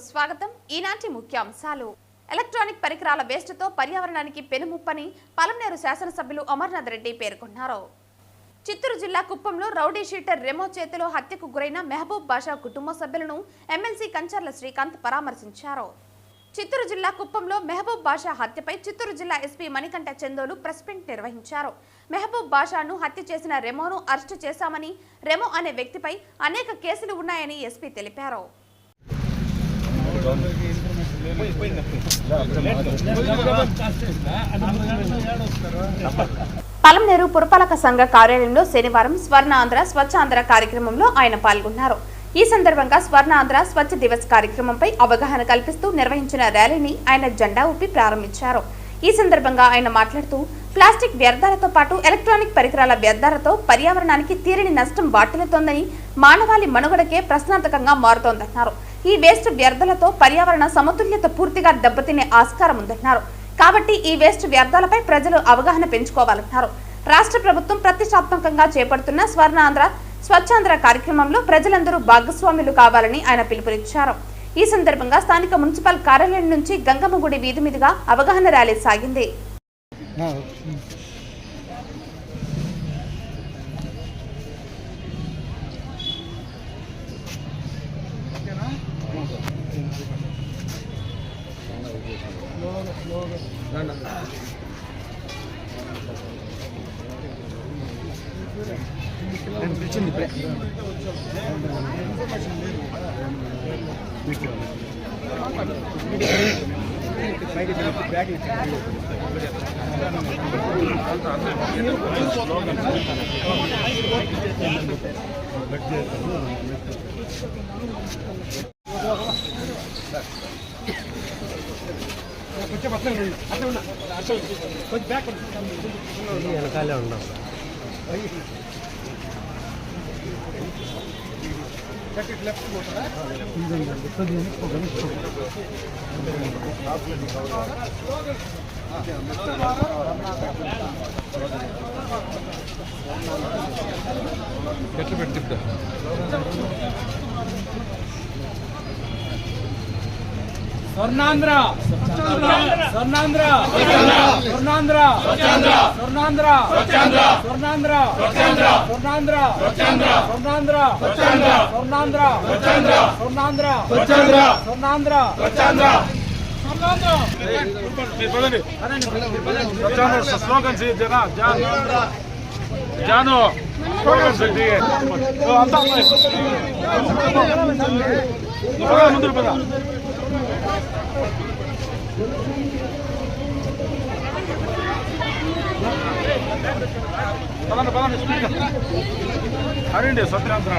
స్వాగతం. ఈనాటి ముఖ్యాంశాలు. ఎలక్ట్రానిక్ పరికరాల వేస్ట్తో పర్యావరణానికి పెనుముప్పని పలమనేరు శాసనసభ్యులు అమర్నాథ్ రెడ్డి పేర్కొన్నారు. చిత్తూరు జిల్లా కుప్పంలో రౌడీ షీటర్ రెమో చేతిలో హత్యకు గురైన మెహబూబ్ బాషా కుటుంబ సభ్యులను ఎమ్మెల్సీ కంచర్ల శ్రీకాంత్ పరామర్శించారు. చిత్తూరు జిల్లా కుప్పంలో మెహబూబ్ బాషా హత్యపై చిత్తూరు జిల్లా SP Manikanta Chandolu press meet నిర్వహించారు. మెహబూబ్ బాషాను హత్య చేసిన రెమోను అరెస్టు చేశామని, రెమో అనే వ్యక్తిపై అనేక కేసులు ఉన్నాయని ఎస్పీ తెలిపారు. పలమనేరు పురపాలక సంఘ కార్యాలయంలో శనివారం స్వర్ణాంధ్ర స్వచ్ఛాంధ్ర కార్యక్రమంలో ఆయన పాల్గొన్నారు. ఈ సందర్భంగా స్వర్ణాంధ్ర స్వచ్ఛ దివస్ కార్యక్రమంపై అవగాహన కల్పిస్తూ నిర్వహించిన ర్యాలీని ఆయన జెండా ఊపి ప్రారంభించారు. ఈ సందర్భంగా ఆయన మాట్లాడుతూ ప్లాస్టిక్ వ్యర్థాలతో పాటు ఎలక్ట్రానిక్ పరికరాల వ్యర్థాలతో పర్యావరణానికి తీరని నష్టం వాటిల్లుతోందని, మానవాళి మనుగడకే ప్రశ్నార్థకంగా మారుతోందన్నారు. ఈ వేస్ట్ వ్యర్థాలతో పర్యావరణ సమతుల్యత పూర్తిగా దెబ్బతినే ఆస్కారం ఉందన్నారు. కాబట్టి ఈ వేస్ట్ వ్యర్థాలపై ప్రజలు అవగాహన పెంచుకోవాలన్నారు. రాష్ట్ర ప్రభుత్వం ప్రతిష్టాత్మకంగా చేపడుతున్న స్వర్ణాంధ్ర స్వచ్ఛాంధ్ర కార్యక్రమంలో ప్రజలందరూ భాగస్వాములు కావాలని ఆయన పిలుపునిచ్చారు. ఈ సందర్భంగా స్థానిక మున్సిపల్ కార్యాలయం నుంచి గంగమ్మగుడి వీధి మీదుగా అవగాహన ర్యాలీ సాగింది. వెనకాలే ఉన్నాం. ఎట్లా పెట్టి స్వర్ణాంధ్ర స్వర్ణాంధ్ర స్వర్ణాంధ్ర స్వర్ణాంధ్ర స్వర్ణాంధ్ర స్వర్ణాంధ్ర స్వర్ణాంధ్ర స్వర్ణాంధ్ర స్వర్ణాంధ్ర స్వర్ణాంధ్ర స్లోగన్ జాను ముందు పద అరండి స్వతంత్ర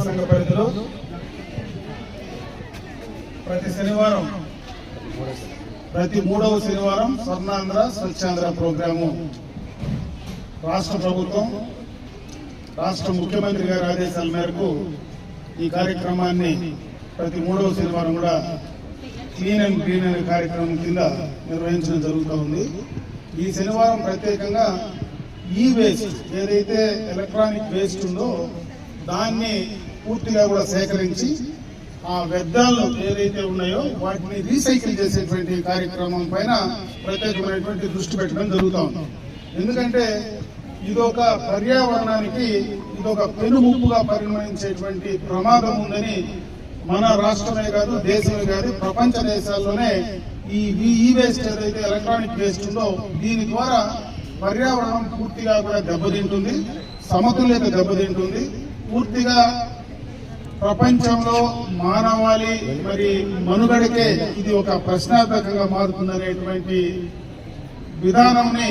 సంఘ పరిధిలో ప్రతి మూడవ శనివారం స్వర్ణాంధ్ర స్వచ్ఛాంధ్ర ప్రోగ్రాము రాష్ట్ర ప్రభుత్వం రాష్ట్ర ముఖ్యమంత్రి గారి ఆదేశాల మేరకు ఈ కార్యక్రమాన్ని ప్రతి 3వ శనివారం కూడా క్లీన్ అండ్ గ్రీన్ అనే కార్యక్రమం కింద నిర్వహించడం జరుగుతూ ఉంది. ఈ శనివారం ప్రత్యేకంగా ఈ వేస్ట్ ఏదైతే ఎలక్ట్రానిక్ వేస్ట్ ఉందో దాన్ని పూర్తిగా కూడా సేకరించి ఆ వ్యర్థాలు ఏదైతే ఉన్నాయో వాటిని రీసైకిల్ చేసేటువంటి కార్యక్రమం పైన ప్రత్యేకమైనటువంటి దృష్టి పెట్టడం జరుగుతూ ఉంది. ఎందుకంటే ఇదొక పర్యావరణానికి ఇదొక పెనుముప్పుగా పరిగణించేటువంటి ప్రమాదం ఉందని మన రాష్ట్రమే కాదు, దేశమే కాదు, ప్రపంచ దేశాల్లోనే ఈ వేస్ట్ ఏదైతే ఎలక్ట్రానిక్ వేస్ట్ ఉందో దీని ద్వారా పర్యావరణం పూర్తిగా కూడా దెబ్బతింటుంది, సమతుల్యత దెబ్బతింటుంది. పూర్తిగా ప్రపంచంలో మానవాళి మరి మనుగడకే ఇది ఒక ప్రశ్నార్థకంగా మారుతుందనేటువంటి విధానంని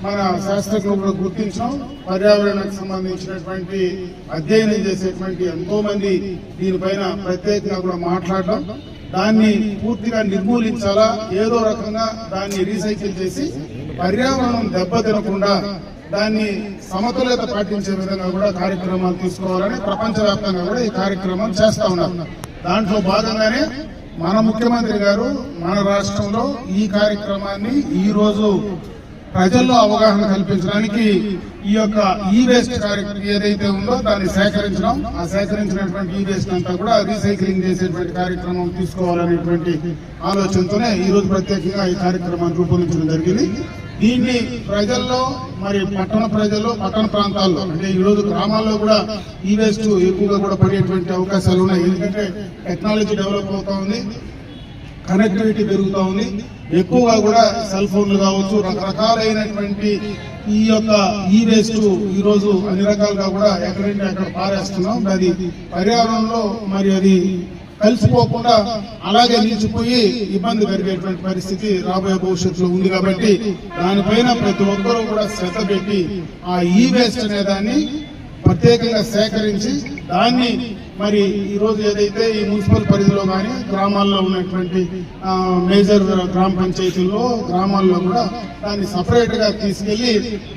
మన శాస్త్రజ్ఞులు కూడా గుర్తించడం, పర్యావరణానికి సంబంధించినటువంటి అధ్యయనం చేసేటువంటి ఎంతో మంది దీనిపైన ప్రత్యేకంగా కూడా మాట్లాడడం, దాన్ని పూర్తిగా నిర్మూలించాలా, ఏదో రకంగా దాన్ని రీసైకిల్ చేసి పర్యావరణం దెబ్బతినకుండా దాన్ని సమతుల్యత పాటించే విధంగా కూడా కార్యక్రమాలు తీసుకోవాలని ప్రపంచవ్యాప్తంగా కూడా ఈ కార్యక్రమం చేస్తా ఉన్నారు. దాంట్లో భాగంగానే మన ముఖ్యమంత్రి గారు మన రాష్ట్రంలో ఈ కార్యక్రమాన్ని ఈ రోజు ప్రజల్లో అవగాహన కల్పించడానికి ఈ యొక్క ఈ వేస్ట్ కార్యక్రమం ఏదైతే ఉందో దాన్ని సేకరించడం, ఆ సేకరించినటువంటి ఈ వేస్ట్ అంతా కూడా రీసైక్లింగ్ చేసేటువంటి కార్యక్రమం తీసుకోవాలనేటువంటి ఆలోచనతోనే ఈ రోజు ప్రత్యేకంగా ఈ కార్యక్రమాన్ని రూపొందించడం జరిగింది. దీన్ని ప్రజల్లో మరి పట్టణ ప్రజల్లో పట్టణ ప్రాంతాల్లో అంటే ఈ రోజు గ్రామాల్లో కూడా ఈ వేస్ట్ ఎక్కువగా కూడా పడేటువంటి అవకాశాలు ఉన్నాయి. ఎందుకంటే టెక్నాలజీ డెవలప్ అవుతా ఉంది, కనెక్టివిటీ పెరుగుతూ ఉంది, ఎక్కువగా కూడా సెల్ ఫోన్లు కావచ్చు, రకరకాలైనటువంటి ఈ యొక్క ఈ వేస్ట్ ఈ రోజు అన్ని రకాలుగా కూడా ఎక్కడంటే అక్కడ పారేస్తున్నాం. అది పర్యావరణంలో మరి అది కలిసిపోకుండా అలాగే నిలిచిపోయి ఇబ్బంది కలిగేటువంటి పరిస్థితి రాబోయే భవిష్యత్తులో ఉంది. కాబట్టి దానిపైన ప్రతి ఒక్కరూ కూడా శ్రద్ధ పెట్టి ఆ ఈ వేస్ట్ అనే దాన్ని ప్రత్యేకంగా సేకరించి దాన్ని మరి ఈ రోజు ఏదైతే ఈ మున్సిపల్ పరిధిలో కానీ గ్రామాల్లో ఉన్నటువంటి మేజర్ గ్రామ పంచాయతీల్లో గ్రామాల్లో కూడా దాన్ని సపరేట్ గా తీసుకెళ్లి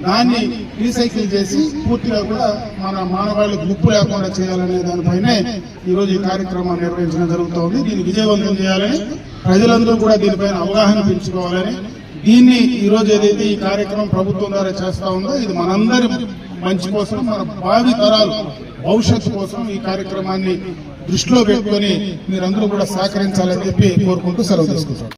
దాన్ని రీసైకిల్ చేసి పూర్తిగా కూడా మన మానవాళికి ముప్పు లేకుండా చేయాలనే దానిపైనే ఈ రోజు ఈ కార్యక్రమాన్ని నిర్వహించడం జరుగుతోంది. దీన్ని విజయవంతం చేయాలని, ప్రజలందరూ కూడా దీనిపైన అవగాహన పెంచుకోవాలని, దీన్ని ఈ రోజు ఏదైతే ఈ కార్యక్రమం ప్రభుత్వం ద్వారా చేస్తా ఉందో ఇది మనందరి మంచి కోసం, మన భావి తరాలు భవిష్యత్తు కోసం ఈ కార్యక్రమాన్ని దృష్టిలో పెట్టుకొని మీరందరూ కూడా సహకరించాలని చెప్పి కోరుకుంటూ సెలవు తీసుకుంటాం.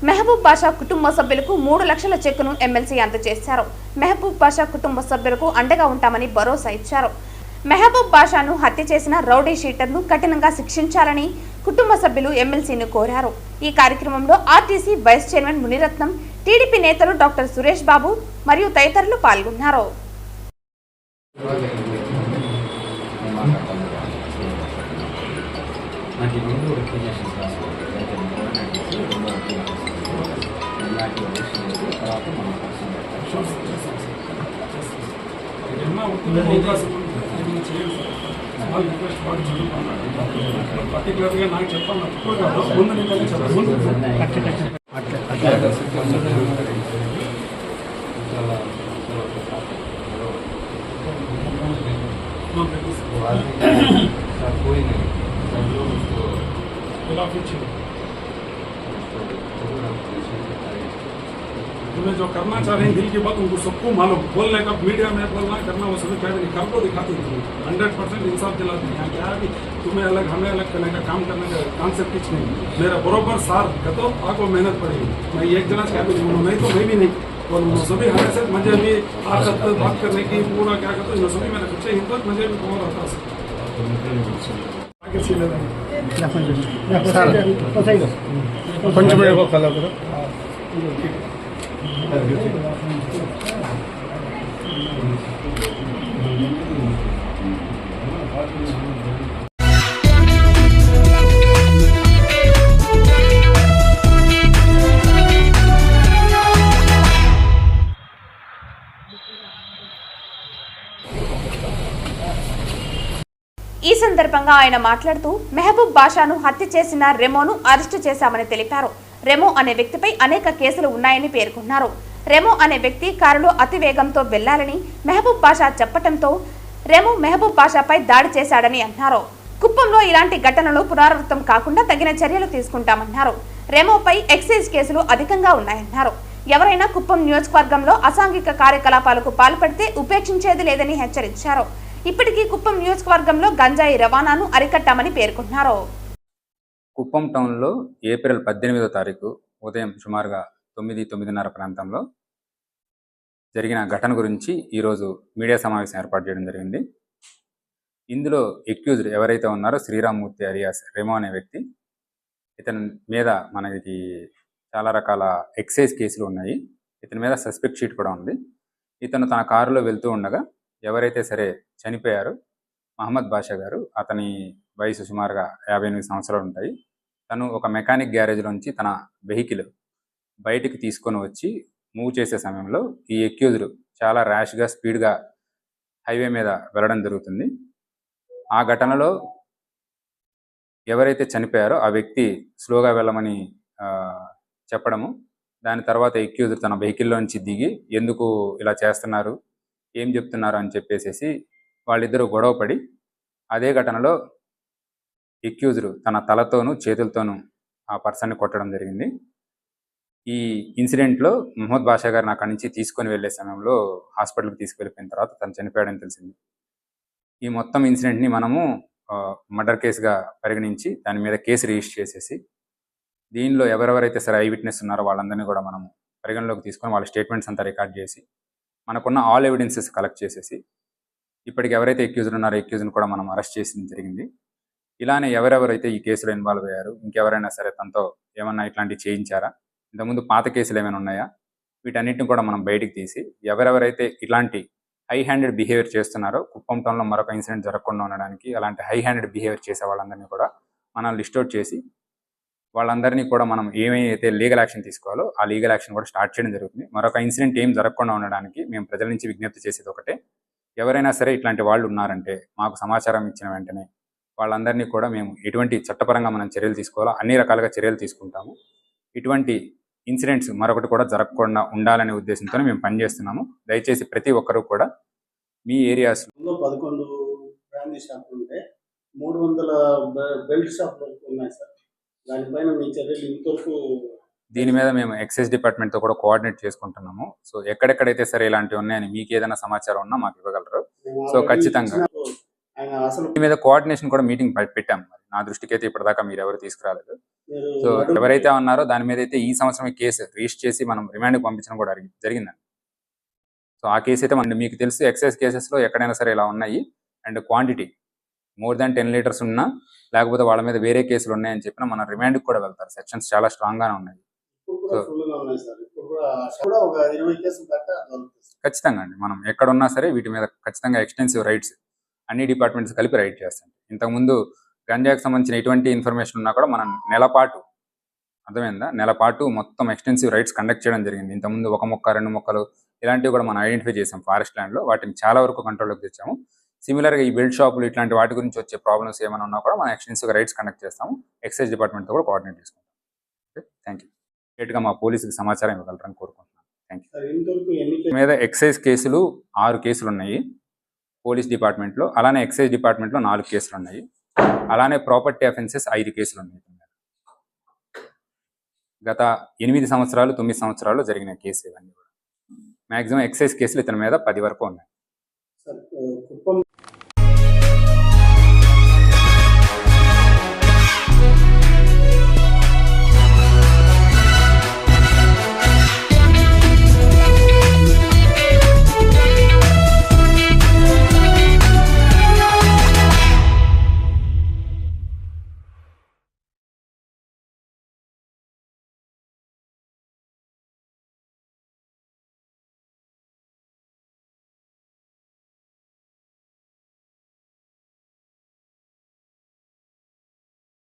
మెహబూబ్ బాషా కుటుంబ సభ్యులకు 3 లక్షల చెక్కును ఎమ్మెల్సీ అందజేశారు. మెహబూబ్ బాషా కుటుంబ సభ్యులకు అండగా ఉంటామని భరోసా ఇచ్చారు. మెహబూబ్ బాషాను హత్య చేసిన రౌడీ షీటర్ను కఠినంగా శిక్షించాలని కుటుంబ సభ్యులు ఎమ్మెల్సీని కోరారు. ఈ కార్యక్రమంలో RTC vice chairman Muniratnam, TDP నేతలు డాక్టర్ సురేష్ బాబు మరియు తదితరులు పాల్గొన్నారు. పర్టికులర్గా నాకు చెప్పాలి ముందు तुम्हें जो करना चाह रहे हैं दिल की बात उनको सबको मालूम, बोलने का मीडिया में बोलना करना वो सभी कह रही, कर को दिखाती थी 100% इंसाफ दिलाती है। यहाँ क्या है कि तुम्हें अलग हमें अलग करने का काम करने का कॉन्सेप्ट कुछ नहीं, मेरा बरोबर साथ तो आपको मेहनत पड़ेगी। मैं एक जना क्या भी नहीं तो मैं भी नहीं, और सभी हमारे साथ मजे भी आज बात करने की पूरा क्या करते हैं सभी मेरे बच्चे हिंदू मजे भी बहुत आता है। ఈ సందర్భంగా ఆయన మాట్లాడుతూ మెహబూబ్ బాషాను హత్య చేసిన రెమోను అరెస్టు చేశామని తెలిపారు. రెమో అనే వ్యక్తిపై అనేక కేసులు ఉన్నాయని పేర్కొన్నారు. రెమో అనే వ్యక్తి కారులో అతి వేగంతో వెళ్లాలని మెహబూబ్ బాషా చెప్పడంతో రెమో మెహబూబ్ బాషాపై దాడి చేశాడని అన్నారు. కుప్పంలో ఇలాంటి ఘటనలు పునరావృతం కాకుండా తగిన చర్యలు తీసుకుంటామన్నారు. రెమోపై ఎక్సైజ్ కేసులు అధికంగా ఉన్నాయన్నారు. ఎవరైనా కుప్పం నియోజకవర్గంలో అసాంఘిక కార్యకలాపాలకు పాల్పడితే ఉపేక్షించేది లేదని హెచ్చరించారు. ఇప్పటికీ కుప్పం నియోజకవర్గంలో గంజాయి రవాణాను అరికట్టామని పేర్కొన్నారు. కుప్పం టౌన్లో ఏప్రిల్ 18వ తారీఖు ఉదయం సుమారుగా 9-9:30 ప్రాంతంలో జరిగిన ఘటన గురించి ఈరోజు మీడియా సమావేశం ఏర్పాటు చేయడం జరిగింది. ఇందులో ఎక్యూజ్డ్ ఎవరైతే ఉన్నారో శ్రీరామ్మూర్తి అలియాస్ రెమో అనే వ్యక్తి, ఇతని మీద మనకి చాలా రకాల ఎక్సైజ్ కేసులు ఉన్నాయి. ఇతని మీద సస్పెక్ట్ షీట్ కూడా ఉంది. ఇతను తన కారులో వెళ్తూ ఉండగా ఎవరైతే సరే చనిపోయారో మహమ్మద్ బాషా గారు, అతని వయసు సుమారుగా 58 సంవత్సరాలు ఉంటాయి. తను ఒక మెకానిక్ గ్యారేజ్లోంచి తన వెహికల్ బయటికి తీసుకొని వచ్చి మూవ్ చేసే సమయంలో ఈ ఎక్యూజ్డ్ చాలా ర్యాష్గా స్పీడ్గా హైవే మీద వెళ్ళడం జరుగుతుంది. ఆ ఘటనలో ఎవరైతే చనిపోయారో ఆ వ్యక్తి స్లోగా వెళ్ళమని చెప్పడము, దాని తర్వాత ఎక్యూజ్డ్ తన వెహికల్లోంచి దిగి ఎందుకు ఇలా చేస్తున్నారు, ఏం చెప్తున్నారు అని చెప్పేసి వాళ్ళిద్దరూ గొడవపడి అదే ఘటనలో ఎక్యూజ్డ్ తన తలతోనూ చేతులతోనూ ఆ పర్సన్ని కొట్టడం జరిగింది. ఈ ఇన్సిడెంట్లో మహమ్మద్ బాషా గారిని అక్కడి నుంచి తీసుకొని వెళ్ళే సమయంలో హాస్పిటల్కి తీసుకువెళ్ళిపోయిన తర్వాత తను చనిపోయాడని తెలిసింది. ఈ మొత్తం ఇన్సిడెంట్ని మనము మర్డర్ కేసుగా పరిగణించి దాని మీద కేసు రిజిస్టర్ చేసేసి దీనిలో ఎవరెవరైతే సరే ఐ విట్నెస్ ఉన్నారో వాళ్ళందరినీ కూడా మనం పరిగణలోకి తీసుకొని వాళ్ళ స్టేట్మెంట్స్ అంతా రికార్డ్ చేసి మనకున్న ఆల్ ఎవిడెన్సెస్ కలెక్ట్ చేసేసి ఇప్పటికి ఎవరైతే ఎక్యూజ్డ్ ఉన్నారో ఎక్యూజ్ని కూడా మనం అరెస్ట్ చేసి జరిగింది. ఇలానే ఎవరెవరైతే ఈ కేసులో ఇన్వాల్వ్ అయ్యారు, ఇంకెవరైనా సరే తనతో ఏమన్నా ఇట్లాంటివి చేయించారా, ఇంతకుముందు పాత కేసులు ఏమైనా ఉన్నాయా, వీటన్నిటిని కూడా మనం బయటికి తీసి ఎవరెవరైతే ఇట్లాంటి హై హ్యాండెడ్ బిహేవియర్ చేస్తున్నారో కుప్పం టౌన్లో మరొక ఇన్సిడెంట్ జరగకుండా ఉండడానికి అలాంటి హై హ్యాండెడ్ బిహేవియర్ చేసే వాళ్ళందరినీ కూడా మనం లిస్ట్ అవుట్ చేసి వాళ్ళందరినీ కూడా మనం ఏమైతే లీగల్ యాక్షన్ తీసుకోవాలో ఆ లీగల్ యాక్షన్ కూడా స్టార్ట్ చేయడం జరుగుతుంది. మరొక ఇన్సిడెంట్ ఏం జరగకుండా ఉండడానికి మేము ప్రజల నుంచి విజ్ఞప్తి చేసేది ఒకటే, ఎవరైనా సరే ఇట్లాంటి వాళ్ళు ఉన్నారంటే మాకు సమాచారం ఇచ్చిన వెంటనే వాళ్ళందరినీ కూడా మేము ఎటువంటి చట్టపరంగా మనం చర్యలు తీసుకోవాలో అన్ని రకాలుగా చర్యలు తీసుకుంటాము. ఇటువంటి ఇన్సిడెంట్స్ మరొకటి కూడా జరగకుండా ఉండాలనే ఉద్దేశంతో మేము పనిచేస్తున్నాము. దయచేసి ప్రతి ఒక్కరూ కూడా మీ ఏరియాస్లో 11 బ్రాందీ షాపులు ఉంటే 300 బెల్ట్ షాపులు ఉన్నాయి సార్. దానిపైన మీ చర్యలు ఇంతవరకు దీని మీద మేము ఎక్సైజ్ డిపార్ట్మెంట్తో కూడా కోఆర్డినేట్ చేసుకుంటున్నాము. సో ఎక్కడెక్కడైతే సరే ఇలాంటివి ఉన్నాయని మీకు ఏదైనా సమాచారం ఉన్నా మాకు ఇవ్వగలరు. సో ఖచ్చితంగా దీని మీద కోఆర్డినేషన్ కూడా మీటింగ్ పెట్టాము. నా దృష్టికి అయితే ఇప్పటిదాకా మీరు ఎవరు తీసుకురాలేదు. సో ఎవరైతే ఉన్నారో దాని మీద అయితే ఈ సంవత్సరం కేసు రిజిస్టర్ చేసి మనం రిమాండ్కి పంపించడం కూడా జరిగిందండి. సో ఆ కేసు అయితే మీకు తెలుసు ఎక్సైజ్ కేసెస్లో ఎక్కడైనా సరే ఇలా ఉన్నాయి. And quantity more than 10 litres ఉన్నా లేకపోతే వాళ్ళ మీద వేరే కేసులు ఉన్నాయని చెప్పినా మన రిమాండ్కి కూడా వెళ్తారు. సెక్షన్స్ చాలా స్ట్రాంగ్గానే ఉన్నాయి. ఖచ్చితంగా అండి, మనం ఎక్కడున్నా సరే వీటి మీద ఖచ్చితంగా ఎక్స్టెన్సివ్ రైట్స్ అన్ని డిపార్ట్మెంట్స్ కలిపి రైట్ చేస్తాం. ఇంతకుముందు గంజాకి సంబంధించిన ఎటువంటి ఇన్ఫర్మేషన్ ఉన్నా కూడా మనం నెలపాటు, అర్థమైందా, నెలపాటు మొత్తం ఎక్స్టెన్సివ్ రైట్స్ కండక్ట్ చేయడం జరిగింది. ఇంతకుముందు 1 మొక్క 2 మొక్కలు ఇలాంటివి కూడా మనం ఐడెంటిఫై చేసాం ఫారెస్ట్ ల్యాండ్లో. వాటిని చాలా వరకు కంట్రోల్లోకి తెచ్చాము. సిమిలర్గా ఈ బెల్ట్ షాపులు ఇట్లాంటి వాటి గురించి వచ్చే ప్రాబ్లమ్స్ ఏమైనా ఉన్నా కూడా మనం ఎక్స్టెన్సివ్గా రైట్స్ కండక్ట్ చేస్తాము. ఎక్సైజ్ డిపార్ట్మెంట్తో కూడా కోఆర్డినేట్ చేసుకుంటాం. Okay, thank you. స్ట్రేట్గా మా పోలీసుకి సమాచారం ఇవ్వగలరని కోరుకుంటున్నాను. Thank you. మీద ఎక్సైజ్ కేసులు 6 కేసులు ఉన్నాయి పోలీస్ డిపార్ట్మెంట్లో. అలానే ఎక్సైజ్ డిపార్ట్మెంట్లో 4 కేసులు ఉన్నాయి. అలానే ప్రాపర్టీ అఫెన్సెస్ 5 కేసులు ఉన్నాయి. గత 8 సంవత్సరాలు 9 సంవత్సరాల్లో జరిగిన కేసు ఇవన్నీ కూడా. మ్యాక్సిమం ఎక్సైజ్ కేసులు ఇతని మీద 10 వరకు ఉన్నాయి.